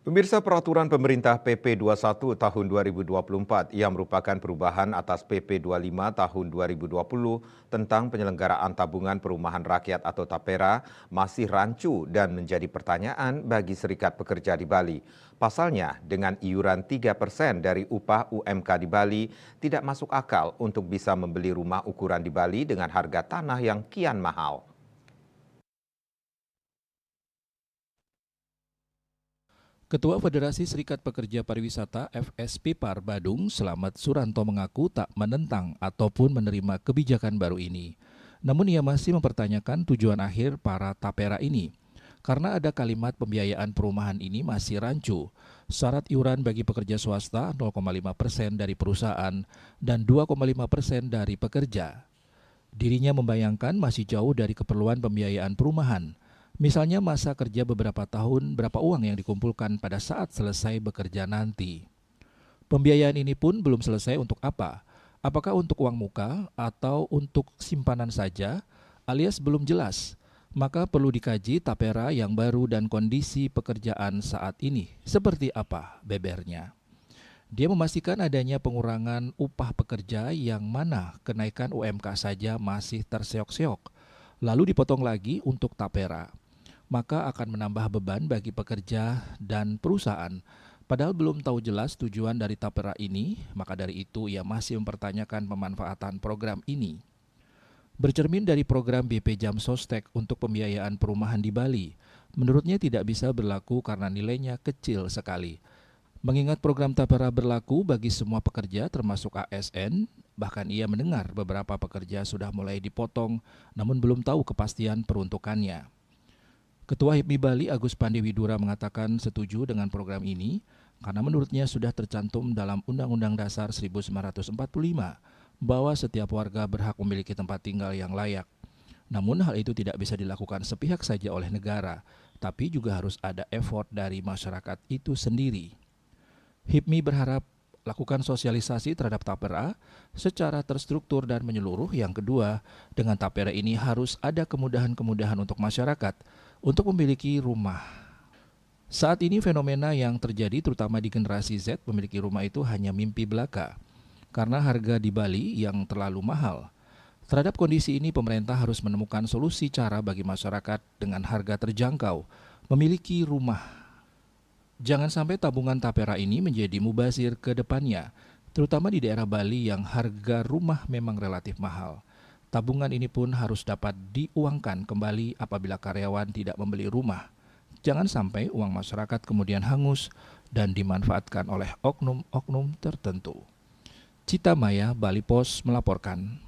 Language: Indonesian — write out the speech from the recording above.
Pemirsa, peraturan pemerintah PP 21 tahun 2024 yang merupakan perubahan atas PP 25 tahun 2020 tentang penyelenggaraan tabungan perumahan rakyat atau TAPERA masih rancu dan menjadi pertanyaan bagi serikat pekerja di Bali. Pasalnya, dengan iuran 3% dari upah UMK di Bali, tidak masuk akal untuk bisa membeli rumah ukuran di Bali dengan harga tanah yang kian mahal. Ketua Federasi Serikat Pekerja Pariwisata FSPPAR Badung, Slamet Suranto mengaku tak menentang ataupun menerima kebijakan baru ini. Namun ia masih mempertanyakan tujuan akhir para tapera ini. Karena ada kalimat pembiayaan perumahan ini masih rancu. Syarat iuran bagi pekerja swasta 0,5% dari perusahaan dan 2,5% dari pekerja. Dirinya membayangkan masih jauh dari keperluan pembiayaan perumahan. Misalnya masa kerja beberapa tahun, berapa uang yang dikumpulkan pada saat selesai bekerja nanti. Pembiayaan ini pun belum selesai untuk apa? Apakah untuk uang muka atau untuk simpanan saja, alias belum jelas. Maka perlu dikaji tapera yang baru dan kondisi pekerjaan saat ini. Seperti apa bebernya? Dia memastikan adanya pengurangan upah pekerja yang mana kenaikan UMK saja masih terseok-seok, lalu dipotong lagi untuk tapera. Maka akan menambah beban bagi pekerja dan perusahaan. Padahal belum tahu jelas tujuan dari tapera ini, maka dari itu ia masih mempertanyakan pemanfaatan program ini. Bercermin dari program BP Jam Sostek untuk pembiayaan perumahan di Bali, menurutnya tidak bisa berlaku karena nilainya kecil sekali. Mengingat program tapera berlaku bagi semua pekerja termasuk ASN, bahkan ia mendengar beberapa pekerja sudah mulai dipotong namun belum tahu kepastian peruntukannya. Ketua HIPMI Bali Agus Pandewidura mengatakan setuju dengan program ini karena menurutnya sudah tercantum dalam Undang-Undang Dasar 1945 bahwa setiap warga berhak memiliki tempat tinggal yang layak. Namun hal itu tidak bisa dilakukan sepihak saja oleh negara, tapi juga harus ada effort dari masyarakat itu sendiri. HIPMI berharap lakukan sosialisasi terhadap tapera secara terstruktur dan menyeluruh. Yang kedua, dengan tapera ini harus ada kemudahan-kemudahan untuk masyarakat untuk memiliki rumah. Saat ini fenomena yang terjadi terutama di generasi Z memiliki rumah itu hanya mimpi belaka karena harga di Bali yang terlalu mahal. Terhadap kondisi ini pemerintah harus menemukan solusi cara bagi masyarakat dengan harga terjangkau memiliki rumah. Jangan sampai tabungan tapera ini menjadi mubazir ke depannya, terutama di daerah Bali yang harga rumah memang relatif mahal. Tabungan ini pun harus dapat diuangkan kembali apabila karyawan tidak membeli rumah. Jangan sampai uang masyarakat kemudian hangus dan dimanfaatkan oleh oknum-oknum tertentu. Cita Maya, Bali Pos melaporkan.